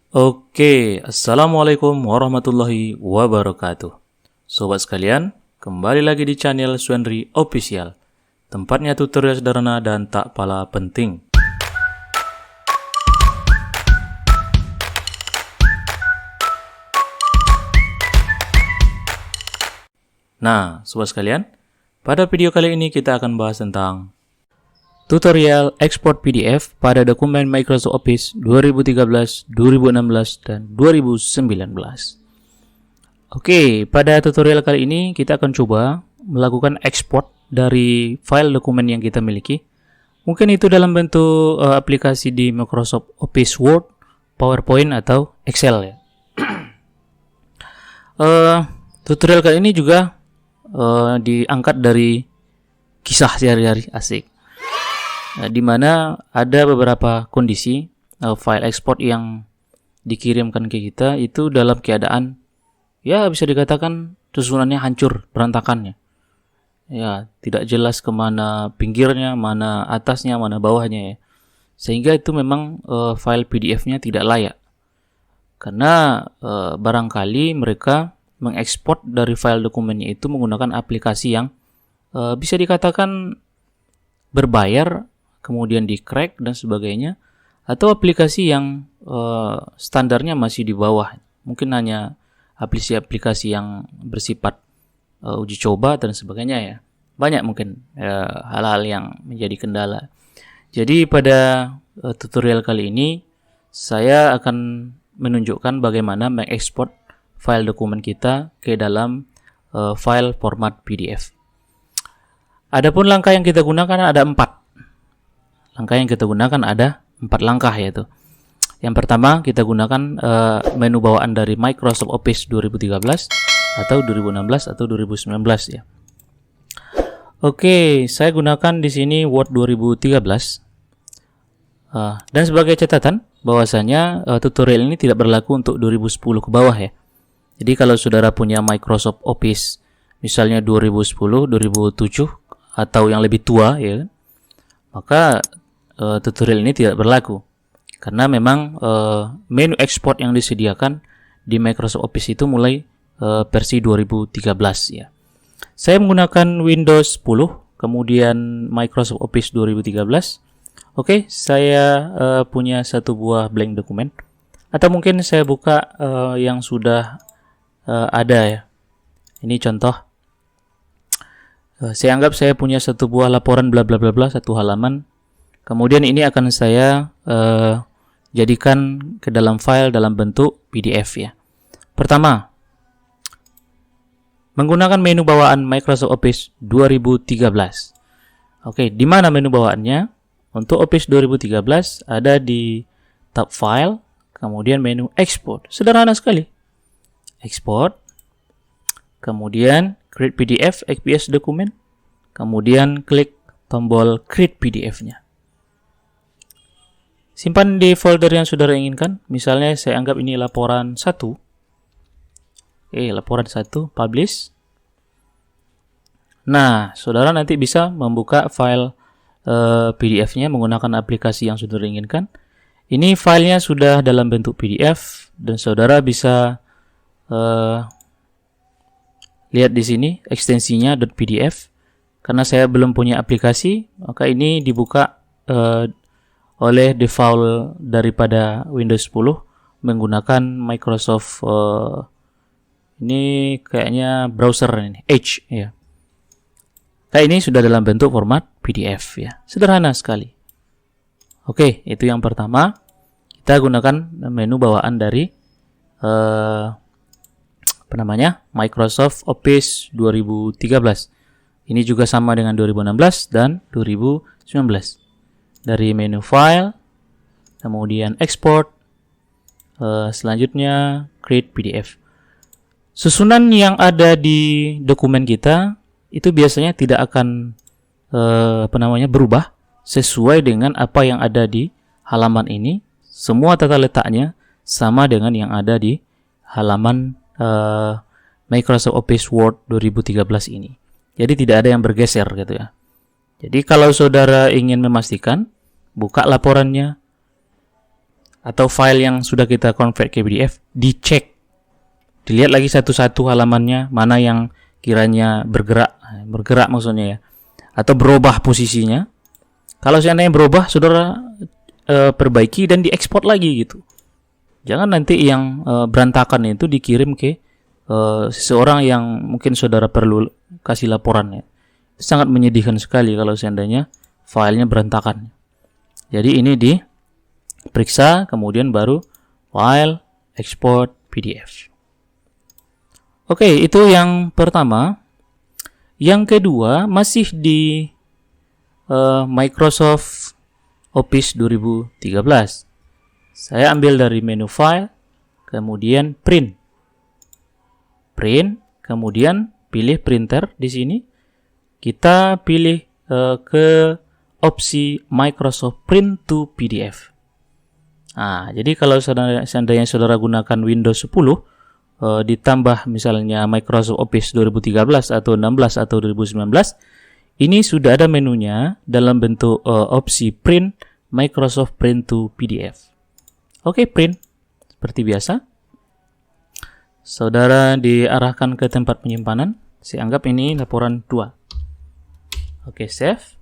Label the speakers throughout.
Speaker 1: Assalamualaikum warahmatullahi wabarakatuh. Sobat sekalian, kembali lagi di channel Swenry Official. Tempatnya tutorial sederhana dan tak pala penting. Nah, sobat sekalian, pada video kali ini kita akan bahas tentang tutorial ekspor PDF pada dokumen Microsoft Office 2013, 2016, dan 2019. Oke, pada tutorial kali ini kita akan coba melakukan ekspor dari file dokumen yang kita miliki. Mungkin itu dalam bentuk aplikasi di Microsoft Office Word, PowerPoint, atau Excel ya. Tutorial kali ini juga diangkat dari kisah sehari-hari, asik. Di mana ada beberapa kondisi file ekspor yang dikirimkan ke kita itu dalam keadaan ya bisa dikatakan susunannya hancur, berantakannya. Ya, tidak jelas kemana pinggirnya, mana atasnya, mana bawahnya ya. Sehingga itu memang file PDF-nya tidak layak. Karena barangkali mereka mengekspor dari file dokumennya itu menggunakan aplikasi yang bisa dikatakan berbayar, kemudian di-crack dan sebagainya, atau aplikasi yang standarnya masih di bawah, mungkin hanya aplikasi-aplikasi yang bersifat uji coba dan sebagainya ya. Banyak mungkin hal-hal yang menjadi kendala. Jadi pada tutorial kali ini saya akan menunjukkan bagaimana mengekspor file dokumen kita ke dalam file format PDF. Adapun langkah yang kita gunakan ada 4. Langkah yang kita gunakan ada 4 langkah, yaitu yang pertama kita gunakan menu bawaan dari Microsoft Office 2013 atau 2016 atau 2019 ya. Oke, saya gunakan di sini Word 2013. Dan sebagai catatan bahwasanya tutorial ini tidak berlaku untuk 2010 ke bawah ya. Jadi kalau saudara punya Microsoft Office misalnya 2010, 2007 atau yang lebih tua ya, maka tutorial ini tidak berlaku karena memang menu ekspor yang disediakan di Microsoft Office itu mulai versi 2013 ya. Saya menggunakan Windows 10, kemudian Microsoft Office 2013. Oke, saya punya satu buah blank dokumen, atau mungkin saya buka yang sudah ada ya. Ini contoh. Saya anggap saya punya satu buah laporan bla bla bla bla, satu halaman. Kemudian ini akan saya jadikan ke dalam file dalam bentuk PDF ya. Pertama, menggunakan menu bawaan Microsoft Office 2013. Oke, di mana menu bawaannya? Untuk Office 2013 ada di tab File, kemudian menu Export. Sederhana sekali. Export, kemudian Create PDF, XPS dokumen, kemudian klik tombol Create PDF-nya. Simpan di folder yang saudara inginkan. Misalnya saya anggap ini laporan 1. Laporan 1, publish. Nah, saudara nanti bisa membuka file PDF-nya menggunakan aplikasi yang saudara inginkan. Ini filenya sudah dalam bentuk PDF dan saudara bisa lihat di sini ekstensinya .pdf. Karena saya belum punya aplikasi, maka ini dibuka oleh default daripada Windows 10 menggunakan Microsoft ini kayaknya browser ini Edge ya. Nah, ini sudah dalam bentuk format PDF ya. Sederhana sekali. Oke, itu yang pertama. Kita gunakan menu bawaan dari Microsoft Office 2013. Ini juga sama dengan 2016 dan 2019. Dari menu file, kemudian export, selanjutnya create PDF. Susunan yang ada di dokumen kita itu biasanya tidak akan berubah sesuai dengan apa yang ada di halaman ini. Semua tata letaknya sama dengan yang ada di halaman Microsoft Office Word 2013 ini. Jadi tidak ada yang bergeser gitu ya. Jadi kalau saudara ingin memastikan, buka laporannya, atau file yang sudah kita convert ke PDF, dicek, dilihat lagi satu-satu halamannya mana yang kiranya bergerak maksudnya ya, atau berubah posisinya. Kalau seandainya berubah, saudara perbaiki dan diekspor lagi gitu. Jangan nanti yang berantakan itu dikirim ke seseorang yang mungkin saudara perlu kasih laporan ya. Sangat menyedihkan sekali kalau seandainya filenya berantakan. Jadi ini diperiksa, kemudian baru file export PDF. Oke, itu yang pertama. Yang kedua masih di Microsoft Office 2013. Saya ambil dari menu file, kemudian print, kemudian pilih printer di sini. Kita pilih ke opsi Microsoft Print to PDF. Nah, jadi kalau seandainya saudara gunakan Windows 10 ditambah misalnya Microsoft Office 2013 atau 16 atau 2019, ini sudah ada menunya dalam bentuk opsi Print, Microsoft Print to PDF. Oke, print seperti biasa. Saudara diarahkan ke tempat penyimpanan. Saya anggap ini laporan 2. Oke, save.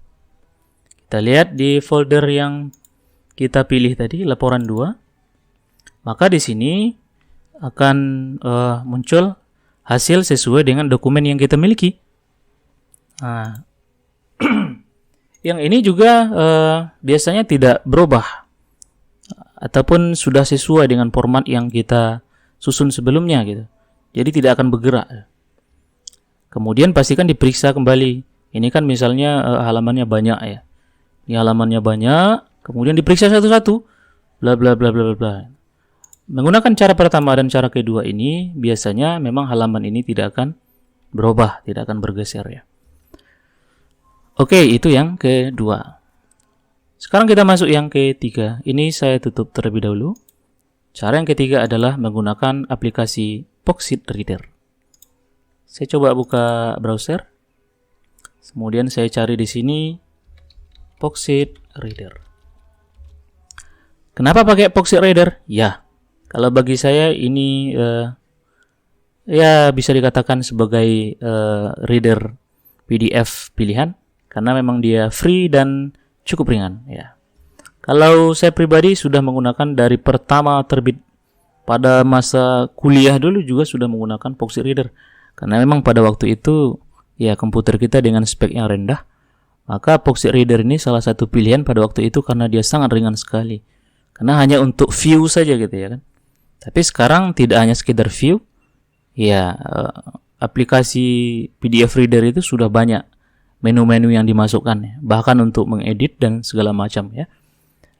Speaker 1: Kita lihat di folder yang kita pilih tadi, laporan 2. Maka di sini akan muncul hasil sesuai dengan dokumen yang kita miliki. Nah, yang ini juga biasanya tidak berubah ataupun sudah sesuai dengan format yang kita susun sebelumnya gitu. Jadi tidak akan bergerak. Kemudian pastikan diperiksa kembali. Ini kan misalnya halamannya banyak ya. Ini halamannya banyak, kemudian diperiksa satu-satu. Bla bla bla bla bla. Menggunakan cara pertama dan cara kedua ini biasanya memang halaman ini tidak akan berubah, tidak akan bergeser ya. Oke, itu yang kedua. Sekarang kita masuk yang ketiga. Ini saya tutup terlebih dahulu. Cara yang ketiga adalah menggunakan aplikasi Poxit Reader. Saya coba buka browser. Kemudian saya cari di sini Poxit Reader. Kenapa pakai Poxit Reader? Ya, kalau bagi saya ini ya bisa dikatakan sebagai reader PDF pilihan karena memang dia free dan cukup ringan ya. Kalau saya pribadi sudah menggunakan dari pertama terbit pada masa kuliah dulu juga sudah menggunakan Poxit Reader karena memang pada waktu itu ya komputer kita dengan spek yang rendah, maka Poxit Reader ini salah satu pilihan pada waktu itu karena dia sangat ringan sekali. Karena hanya untuk view saja gitu ya kan. Tapi sekarang tidak hanya sekedar view, ya aplikasi PDF Reader itu sudah banyak menu-menu yang dimasukkan ya, bahkan untuk mengedit dan segala macam ya.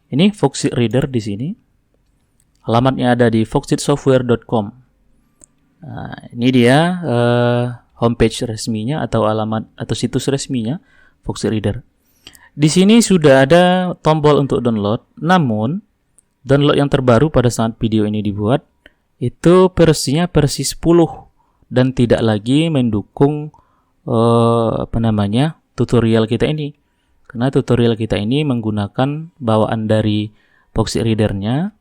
Speaker 1: Ini Poxit Reader di sini. Alamatnya ada di foxitsoftware.com. Nah, ini dia homepage resminya atau alamat atau situs resminya Poxit Reader. Di sini sudah ada tombol untuk download, namun download yang terbaru pada saat video ini dibuat itu versinya versi 10 dan tidak lagi mendukung tutorial kita ini. Karena tutorial kita ini menggunakan bawaan dari Poxit Reader-nya.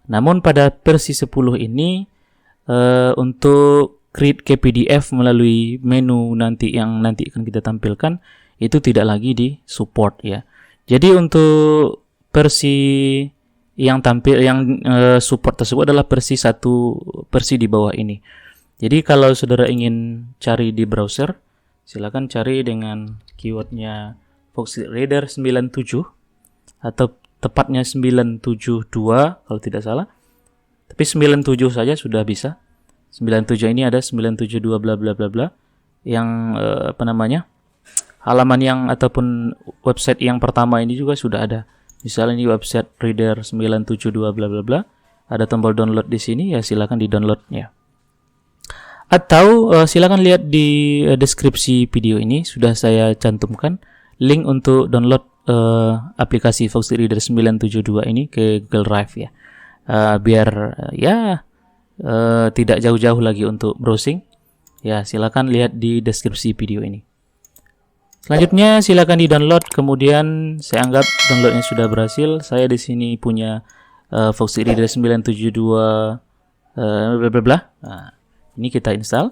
Speaker 1: Namun pada versi 10 ini untuk create ke PDF melalui menu yang nanti akan kita tampilkan itu tidak lagi di support ya. Jadi untuk versi yang support tersebut adalah versi di bawah ini. Jadi kalau saudara ingin cari di browser, silakan cari dengan keywordnya Poxit Reader 97 atau tepatnya 972 kalau tidak salah. Tapi 97 saja sudah bisa. 97 ini ada 972 bla bla bla bla yang halaman yang ataupun website yang pertama ini juga sudah ada. Misalnya ini website Reader 972 bla bla bla, ada tombol download di sini ya, silakan di-downloadnya. Atau silakan lihat di deskripsi video ini sudah saya cantumkan link untuk download aplikasi Poxit Reader 972 ini ke Google Drive ya. Biar tidak jauh-jauh lagi untuk browsing. Ya, silakan lihat di deskripsi video ini. Selanjutnya silakan di-download, kemudian saya anggap downloadnya sudah berhasil. Saya di sini punya Foxit Reader 972 bla bla bla. Nah, ini kita install.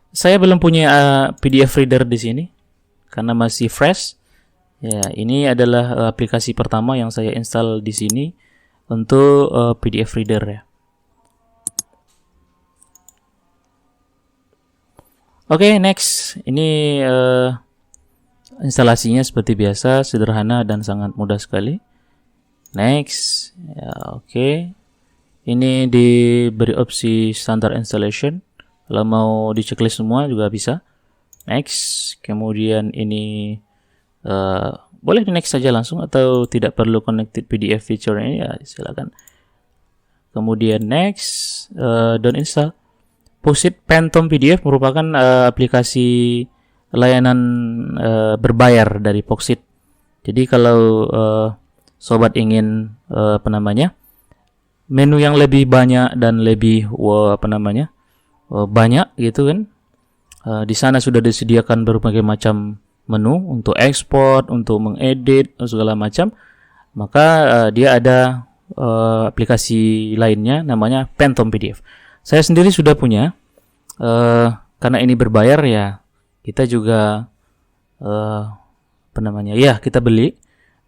Speaker 1: Saya belum punya PDF reader di sini karena masih fresh. Ya, ini adalah aplikasi pertama yang saya install di sini untuk PDF reader ya. Oke, next. Ini instalasinya seperti biasa, sederhana dan sangat mudah sekali. Next. Ya, oke. Ini diberi opsi standard installation. Kalau mau di checklist semua juga bisa. Next. Kemudian ini boleh di next saja langsung atau tidak perlu connected PDF feature ini ya silakan. Kemudian next, don't install. Foxit Phantom PDF merupakan aplikasi layanan berbayar dari Foxit. Jadi kalau sobat ingin menu yang lebih banyak dan lebih banyak gitu kan, di sana sudah disediakan berbagai macam menu untuk ekspor, untuk mengedit segala macam. Maka dia ada aplikasi lainnya namanya Phantom PDF. Saya sendiri sudah punya, karena ini berbayar ya kita juga kita beli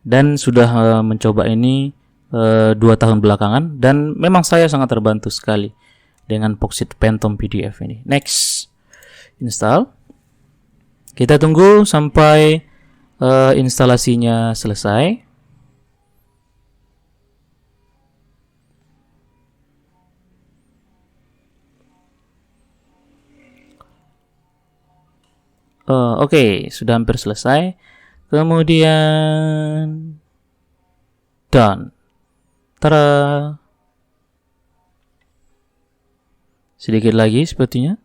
Speaker 1: dan sudah mencoba ini 2 tahun belakangan dan memang saya sangat terbantu sekali dengan Foxit Phantom PDF ini. Next, install. Kita tunggu sampai instalasinya selesai. Oke, sudah hampir selesai. Kemudian done. Tada. Sedikit lagi sepertinya.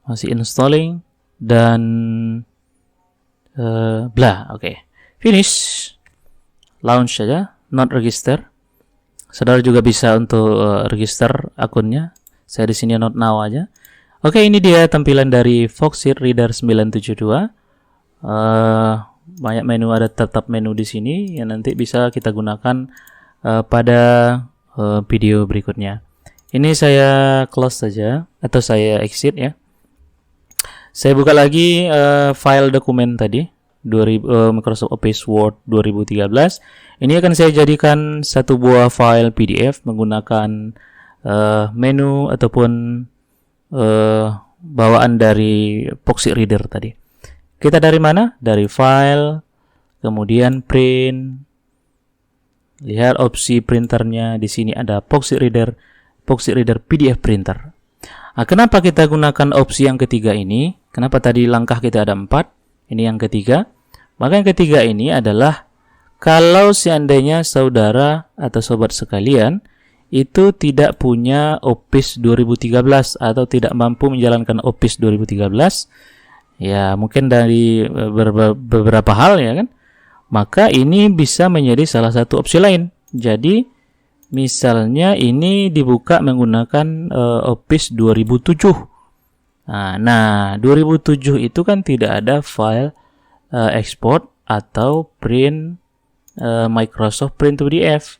Speaker 1: Masih installing dan oke. Finish. Launch saja, not register. Saudara juga bisa untuk register akunnya. Saya di sini not now aja. Oke, ini dia tampilan dari Foxit Reader 972. Banyak menu, ada tetap menu di sini yang nanti bisa kita gunakan pada video berikutnya. Ini saya close saja atau saya exit ya. Saya buka lagi file dokumen tadi Microsoft Office Word 2013. Ini akan saya jadikan satu buah file PDF menggunakan menu ataupun bawaan dari Foxit Reader tadi. Kita dari mana? Dari file, kemudian print. Lihat opsi printernya di sini ada Foxit Reader PDF printer. Nah, kenapa kita gunakan opsi yang ketiga ini? Kenapa tadi langkah kita ada 4? Ini yang ketiga. Maka yang ketiga ini adalah kalau seandainya saudara atau sobat sekalian itu tidak punya Office 2013 atau tidak mampu menjalankan Office 2013, ya mungkin dari beberapa hal ya kan, maka ini bisa menjadi salah satu opsi lain. Jadi misalnya ini dibuka menggunakan Office 2007. Nah, 2007 itu kan tidak ada file export atau print Microsoft Print PDF.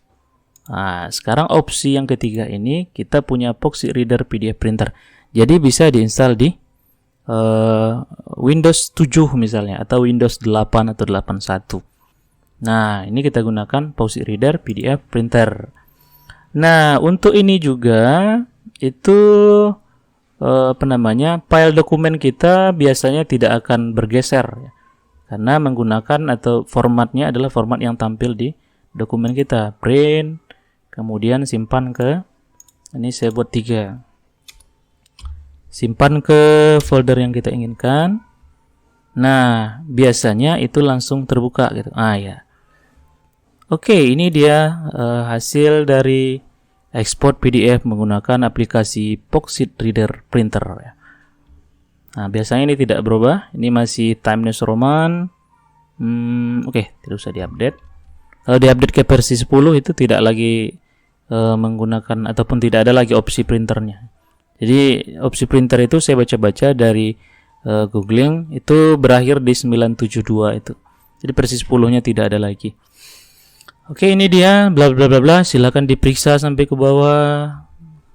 Speaker 1: Nah, sekarang opsi yang ketiga ini kita punya Foxit Reader PDF printer. Jadi bisa diinstal di Windows 7 misalnya atau Windows 8 atau 81. Nah, ini kita gunakan Foxit Reader PDF printer. Nah, untuk ini juga itu file dokumen kita biasanya tidak akan bergeser ya. Karena menggunakan atau formatnya adalah format yang tampil di dokumen kita. Print, kemudian simpan ke, ini saya buat 3. Simpan ke folder yang kita inginkan. Nah, biasanya itu langsung terbuka gitu. Ya. Oke, ini dia hasil dari ekspor PDF menggunakan aplikasi Foxit Reader Printer ya. Nah, biasanya ini tidak berubah. Ini masih Times New Roman. Oke, tidak usah diupdate. Kalau diupdate ke versi 10 itu tidak lagi menggunakan ataupun tidak ada lagi opsi printernya. Jadi opsi printer itu saya baca-baca dari googling itu berakhir di 972 itu. Jadi versi 10-nya tidak ada lagi. Oke, ini dia bla bla bla bla. Silakan diperiksa sampai ke bawah.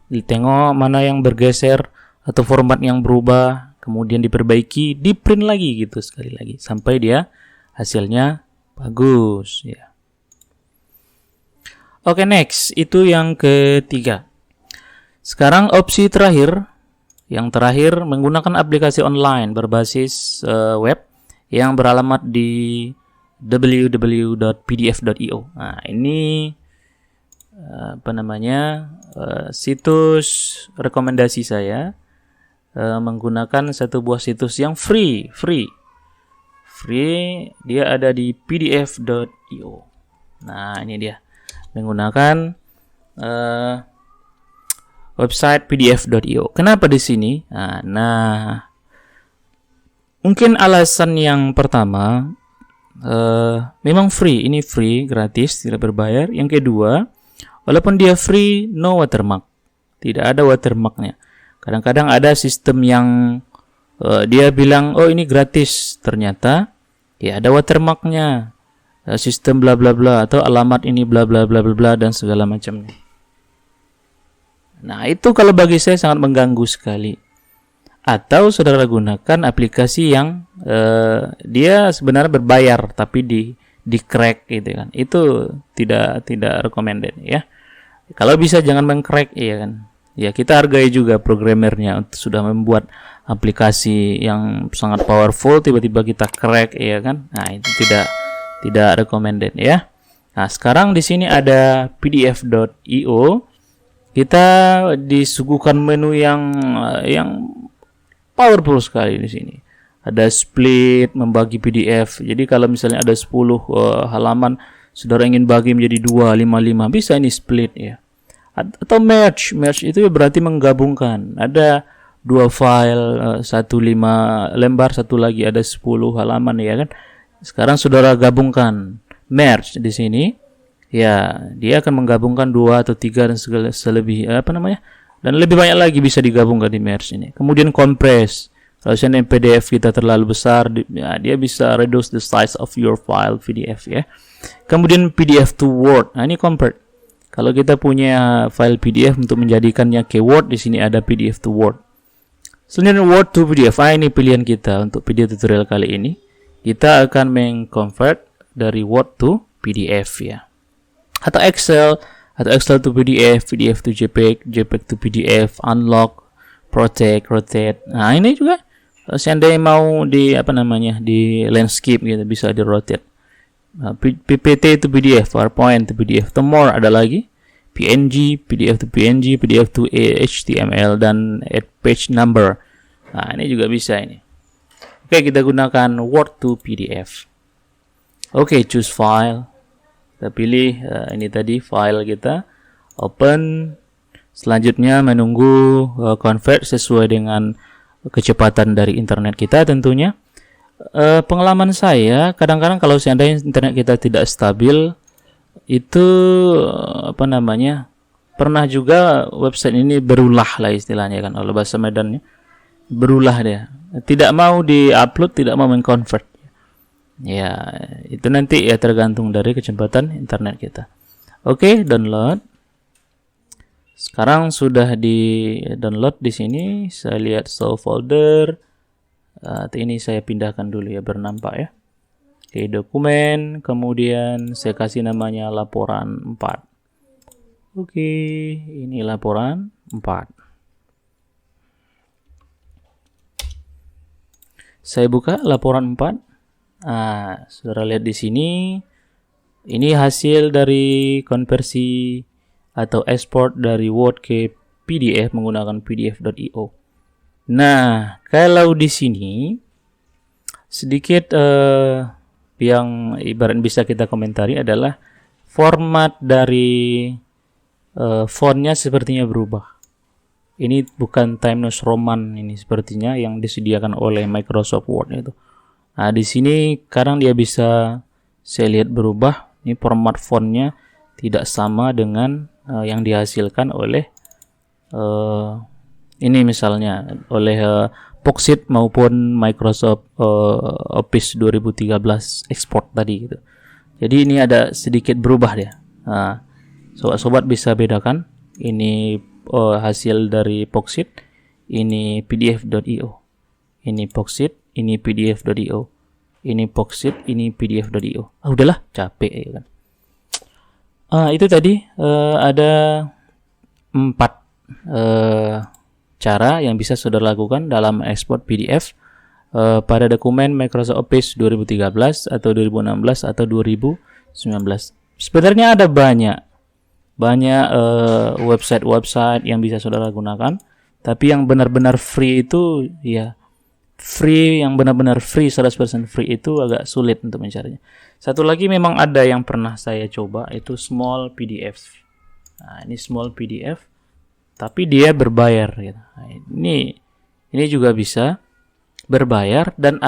Speaker 1: Ditengok mana yang bergeser atau format yang berubah, kemudian diperbaiki, di print lagi gitu sekali lagi sampai dia hasilnya bagus ya. Oke, next itu yang ketiga. Sekarang opsi terakhir, yang terakhir menggunakan aplikasi online berbasis web yang beralamat di www.pdf.io. Nah, ini situs rekomendasi saya menggunakan satu buah situs yang free. Dia ada di pdf.io. Nah, ini dia menggunakan website pdf.io. Kenapa di sini? Nah, mungkin alasan yang pertama, memang free. Ini free, gratis, tidak berbayar. Yang kedua, walaupun dia free, no watermark. Tidak ada watermarknya. Kadang-kadang ada sistem yang dia bilang, oh ini gratis. Ternyata, ya ada watermarknya. Sistem bla bla bla atau alamat ini bla bla bla bla bla dan segala macamnya. Nah, itu kalau bagi saya sangat mengganggu sekali. Atau saudara gunakan aplikasi yang dia sebenarnya berbayar tapi di crack gitu kan. Itu tidak recommended ya. Kalau bisa jangan mengcrack ya kan. Ya, kita hargai juga programmernya untuk sudah membuat aplikasi yang sangat powerful, tiba-tiba kita crack ya kan. Nah, itu tidak recommended ya. Nah, sekarang di sini ada pdf.io. Kita disuguhkan menu yang powerful sekali di sini. Ada split, membagi PDF. Jadi kalau misalnya ada 10 halaman, saudara ingin bagi menjadi 2, 5, 5, bisa ini split ya. Atau merge itu berarti menggabungkan. Ada 2 file, 1 5 lembar, satu lagi ada 10 halaman ya kan. Sekarang saudara gabungkan, merge di sini. Ya, dia akan menggabungkan 2 atau 3 dan selebih dan lebih banyak lagi bisa digabungkan di merge ini. Kemudian compress. Kalau seandainya PDF kita terlalu besar, dia bisa reduce the size of your file PDF ya. Kemudian PDF to Word. Nah, ini convert. Kalau kita punya file PDF untuk menjadikannya ke Word, di sini ada PDF to Word. Selanjutnya Word to PDF. Ini pilihan kita untuk video tutorial kali ini. Kita akan meng-convert dari Word to PDF ya. Atau Excel to PDF, PDF to JPEG, JPEG to PDF, unlock, protect, rotate. Nah, ini juga seandainya mau di landscape gitu bisa di rotate. PPT to PDF, PowerPoint to PDF, to more ada lagi. PNG, PDF to PNG, PDF to HTML dan add page number. Nah, ini juga bisa ini. Oke, kita gunakan Word to PDF. Oke, choose file. Kita pilih ini tadi file kita, open. Selanjutnya menunggu convert sesuai dengan kecepatan dari internet kita tentunya. Pengalaman saya kadang-kadang kalau seandainya internet kita tidak stabil, itu pernah juga website ini berulah lah istilahnya kan, kalau bahasa Medannya berulah dia, tidak mau di-upload, tidak mau meng-convert. Ya, itu nanti ya tergantung dari kecepatan internet kita. Oke, download. Sekarang sudah di download di sini. Saya lihat show folder. Ini saya pindahkan dulu ya, bernampak ya. Oke, dokumen. Kemudian saya kasih namanya laporan 4. Oke, ini laporan 4. Saya buka laporan 4. Saudara lihat di sini. Ini hasil dari konversi atau export dari Word ke PDF menggunakan pdf.io. Nah, kalau di sini sedikit yang ibarat bisa kita komentari adalah format dari fontnya sepertinya berubah. Ini bukan Times New Roman ini sepertinya yang disediakan oleh Microsoft Word itu. Nah, di sini kadang dia bisa saya lihat berubah. Ini format fontnya tidak sama dengan yang dihasilkan oleh ini misalnya oleh Poxit maupun Microsoft Office 2013 export tadi gitu. Jadi ini ada sedikit berubah dia. Nah, sobat-sobat bisa bedakan. Ini hasil dari Poxit, ini pdf.io. Ini Poxit, ini pdf.io. Ini Poxit, ini pdf.io. Udahlah, capek ya kan. Itu tadi ada 4 cara yang bisa saudara lakukan dalam ekspor PDF pada dokumen Microsoft Office 2013 atau 2016 atau 2019. Sebenarnya ada banyak website-website yang bisa saudara gunakan, tapi yang benar-benar free itu yang benar-benar free 100% free itu agak sulit untuk mencarinya. Satu lagi memang ada yang pernah saya coba, itu Small PDF. Nah, ini Small PDF tapi dia berbayar gitu. Nah, ini juga bisa berbayar, dan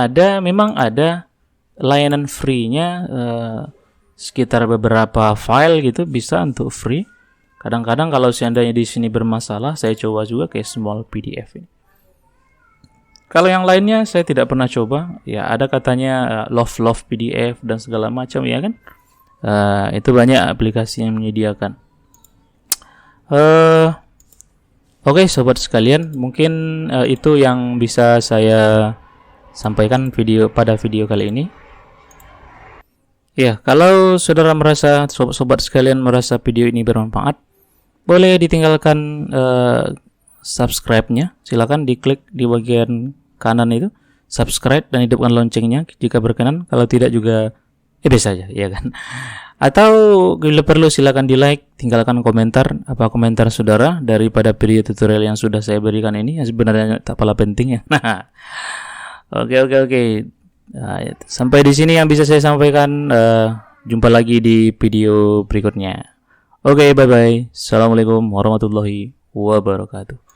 Speaker 1: memang ada layanan free-nya sekitar beberapa file gitu bisa untuk free. Kadang-kadang kalau seandainya di sini bermasalah, saya coba juga kayak Small PDF ini. Kalau yang lainnya saya tidak pernah coba. Ya ada katanya Love PDF dan segala macam ya kan. Itu banyak aplikasi yang menyediakan. Oke, sobat sekalian, mungkin itu yang bisa saya sampaikan pada video kali ini. Ya, kalau saudara merasa, sobat sekalian merasa video ini bermanfaat, boleh ditinggalkan subscribe-nya. Silakan diklik di bagian kanan itu subscribe dan hidupkan loncengnya jika berkenan. Kalau tidak juga biasa aja ya kan. Atau bila perlu silakan di like, tinggalkan komentar komentar saudara daripada video tutorial yang sudah saya berikan ini, yang sebenarnya tak kalah penting ya. Nah, oke. Nah, sampai di sini yang bisa saya sampaikan. Jumpa lagi di video berikutnya. Oke, bye bye. Assalamualaikum warahmatullahi wabarakatuh.